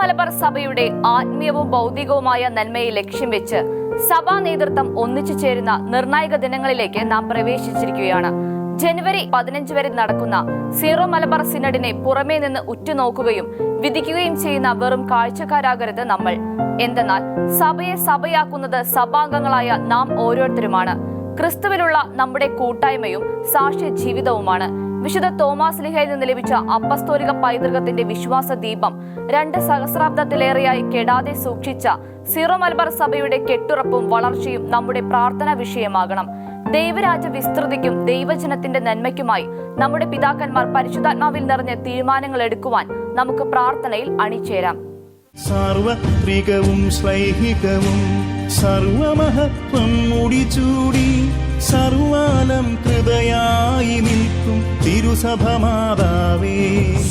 മലബാർ സഭയുടെ ആത്മീയവും ഭൗതികവുമായ നന്മയെ ലക്ഷ്യം വെച്ച് സഭാ നേതൃത്വം ഒന്നിച്ചു ചേരുന്ന നിർണായക ദിനങ്ങളിലേക്ക് നാം പ്രവേശിച്ചിരിക്കുകയാണ്. ജനുവരി 15 വരെ നടക്കുന്ന സീറോ മലബാർ സിനഡിനെ പുറമേ നിന്ന് ഉറ്റുനോക്കുകയും വിധിക്കുകയും ചെയ്യുന്ന വെറും കാഴ്ചക്കാരാകരുത് നമ്മൾ. എന്തെന്നാൽ സഭയെ സഭയാക്കുന്നത് സഭാംഗങ്ങളായ നാം ഓരോരുത്തരുമാണ്. ക്രിസ്തുവിലുള്ള നമ്മുടെ കൂട്ടായ്മയും സാക്ഷ്യ ജീവിതവുമാണ്. വിശുദ്ധ തോമാസ് ലീഹയിൽ നിന്ന് ലഭിച്ച അപ്പസ്തോലിക പൈതൃകത്തിന്റെ വിശ്വാസ ദീപം 2 സഹസ്രാബ്ദത്തിലേറെയായി കെടാതെ സൂക്ഷിച്ച സീറോ മലബാർ സഭയുടെ കെട്ടുറപ്പും വളർച്ചയും നമ്മുടെ പ്രാർത്ഥനാ വിഷയമാകണം. ദൈവരാജ്യ വിസ്തൃതിക്കും ദൈവജനത്തിന്റെ നന്മയ്ക്കുമായി നമ്മുടെ പിതാക്കന്മാർ പരിശുദ്ധാത്മാവിൽ നിറഞ്ഞ തീരുമാനങ്ങൾ എടുക്കുവാൻ നമുക്ക് പ്രാർത്ഥനയിൽ അണിചേരാം. സാർവത്രികവും ശ്ലൈഹികവും സർവമഹത്വം മുടിചൂടി സർവാലം കൃതയായി നിൽക്കും തിരുസഭമാതാവേ.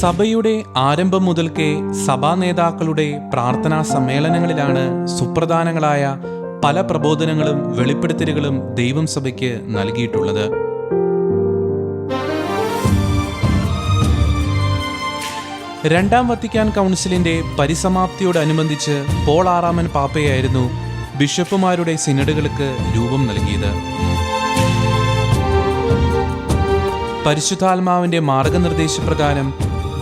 സഭയുടെ ആരംഭം മുതൽക്കേ സഭാ നേതാക്കളുടെ പ്രാർത്ഥനാ സമ്മേളനങ്ങളിലാണ് സുപ്രധാനങ്ങളായ പല പ്രബോധനങ്ങളും വെളിപ്പെടുത്തലുകളും ദൈവം സഭയ്ക്ക് നൽകിയിട്ടുള്ളത്. രണ്ടാം വത്തിക്കാൻ കൗൺസിലിന്റെ പരിസമാപ്തിയോടനുബന്ധിച്ച് പോൾ 6 പാപ്പയായിരുന്നു ബിഷപ്പുമാരുടെ സിനഡുകൾക്ക് രൂപം നൽകിയത്. പരിശുദ്ധാത്മാവിന്റെ മാർഗനിർദ്ദേശപ്രകാരം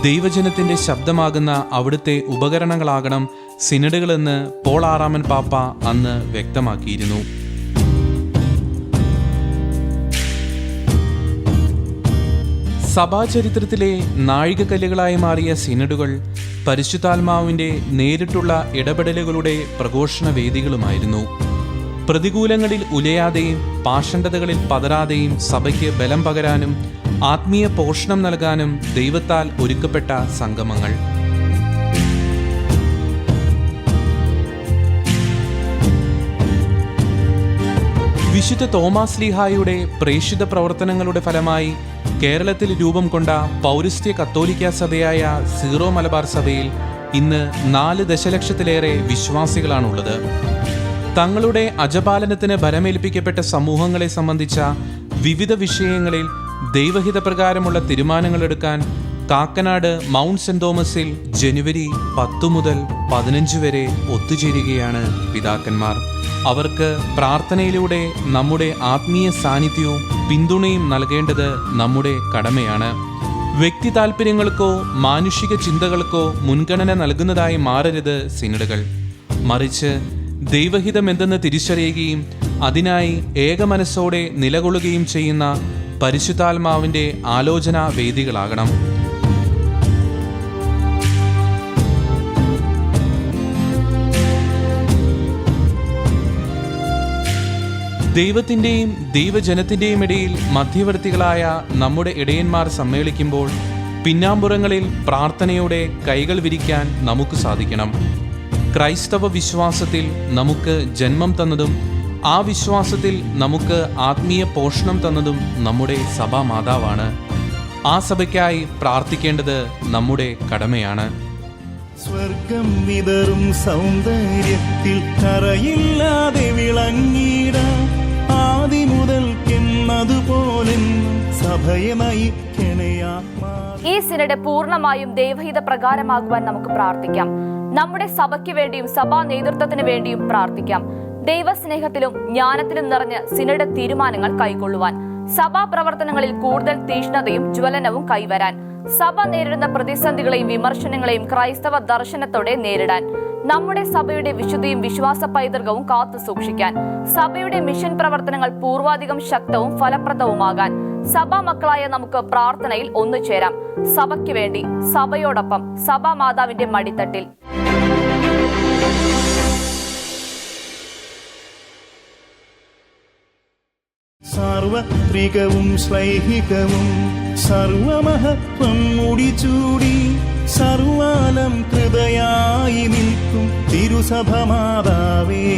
ദൈവജനത്തിന്റെ ശബ്ദമാകുന്ന അവിടുത്തെ ഉപകരണങ്ങളാകണം സിനഡുകളെന്ന് പോൾ 6 പാപ്പ അന്ന് വ്യക്തമാക്കിയിരുന്നു. സഭാചരിത്രത്തിലെ നാഴികക്കല്ലുകളായി മാറിയ സിനഡുകൾ പരിശുദ്ധാത്മാവിന്റെ നേരിട്ടുള്ള ഇടപെടലുകളുടെ പ്രഘോഷണ വേദികളുമായിരുന്നു. പ്രതികൂലങ്ങളിൽ ഉലയാതെയും പാഷണ്ഡതകളിൽ പതരാതെയും സഭയ്ക്ക് ബലം പകരാനും ആത്മീയ പോഷണം നൽകാനും ദൈവത്താൽ ഒരുക്കപ്പെട്ട സംഗമങ്ങൾ. വിശുദ്ധ തോമാസ് ലീഹായുടെ പ്രേക്ഷിത പ്രവർത്തനങ്ങളുടെ ഫലമായി കേരളത്തിൽ രൂപം കൊണ്ട പൗരസ്ത്യ കത്തോലിക്ക സഭയായ സീറോ മലബാർ സഭയിൽ ഇന്ന് 4 ദശലക്ഷത്തിലേറെ വിശ്വാസികളാണുള്ളത്. തങ്ങളുടെ അജപാലനത്തിന് ബലമേൽപ്പിക്കപ്പെട്ട സമൂഹങ്ങളെ സംബന്ധിച്ച വിവിധ വിഷയങ്ങളിൽ ദൈവഹിതപ്രകാരമുള്ള തീരുമാനങ്ങളെടുക്കാൻ കാക്കനാട് മൗണ്ട് സെന്റ് തോമസിൽ ജനുവരി 10 മുതൽ 15 വരെ ഒത്തുചേരുകയാണ് പിതാക്കന്മാർ. അവർക്ക് പ്രാർത്ഥനയിലൂടെ നമ്മുടെ ആത്മീയ സാന്നിധ്യവും പിന്തുണയും നൽകേണ്ടത് നമ്മുടെ കടമയാണ്. വ്യക്തി താല്പര്യങ്ങൾക്കോ മാനുഷിക ചിന്തകൾക്കോ മുൻഗണന നൽകുന്നതായി മാറരുത് സിനഡുകൾ. മറിച്ച് ദൈവഹിതം എന്തെന്ന് തിരിച്ചറിയുകയും അതിനായി ഏകമനസ്സോടെ നിലകൊള്ളുകയും ചെയ്യുന്ന പരിശുദ്ധാത്മാവിന്റെ ആലോചനാ വേദികളാകണം. ദൈവത്തിൻ്റെയും ദൈവജനത്തിൻ്റെയും ഇടയിൽ മധ്യവർത്തികളായ നമ്മുടെ ഇടയന്മാർ സമ്മേളിക്കുമ്പോൾ പിന്നാമ്പുറങ്ങളിൽ പ്രാർത്ഥനയോടെ കൈകൾ വിരിക്കാൻ നമുക്ക് സാധിക്കണം. ക്രൈസ്തവ വിശ്വാസത്തിൽ നമുക്ക് ജന്മം തന്നതും ആ വിശ്വാസത്തിൽ നമുക്ക് ആത്മീയ പോഷണം തന്നതും നമ്മുടെ സഭാ മാതാവാണ്. ആ സഭയ്ക്കായി പ്രാർത്ഥിക്കേണ്ടത് നമ്മുടെ കടമയാണ്. സ്വർഗം വിതറും സൗന്ദര്യത്തിൽ കറയില്ലാതെ വിളങ്ങിടാം ആദി മുതൽക്കെന്നതുപോലെ സഭയെ നയിക്കണയാത്മാ. ഈ സിനഡ് പൂർണ്ണമായും ദൈവഹിത പ്രകാരമാകുവാൻ നമുക്ക് പ്രാർത്ഥിക്കാം. നമ്മുടെ സഭയ്ക്ക് വേണ്ടിയും സഭാ നേതൃത്വത്തിന് വേണ്ടിയും പ്രാർത്ഥിക്കാം. ദൈവസ്നേഹത്തിലും ജ്ഞാനത്തിലും നിറഞ്ഞ് സിനഡ് തീരുമാനങ്ങൾ കൈക്കൊള്ളുവാൻ, സഭാ പ്രവർത്തനങ്ങളിൽ കൂടുതൽ തീഷ്ണതയും ജ്വലനവും കൈവരാൻ, സഭ നേരിടുന്ന പ്രതിസന്ധികളെയും വിമർശനങ്ങളെയും ക്രൈസ്തവ ദർശനത്തോടെ നേരിടാൻ, നമ്മുടെ സഭയുടെ വിശുദ്ധിയും വിശ്വാസ പൈതൃകവും കാത്തു സൂക്ഷിക്കാൻ, സഭയുടെ മിഷൻ പ്രവർത്തനങ്ങൾ പൂർവാധികം ശക്തവും ഫലപ്രദവുമാകാൻ സഭാ മക്കളായ നമുക്ക് പ്രാർത്ഥനയിൽ ഒന്നുചേരാം. സഭയ്ക്ക് വേണ്ടി, സഭയോടൊപ്പം, സഭാ മാതാവിന്റെ മടിത്തട്ടിൽ. സാർവത്രികവും ശ്ലൈഹികവും സർവമഹത്വം മുടിചൂടി സർവാലം കൃതയായി നിൽക്കും തിരുസഭമാതാവേ.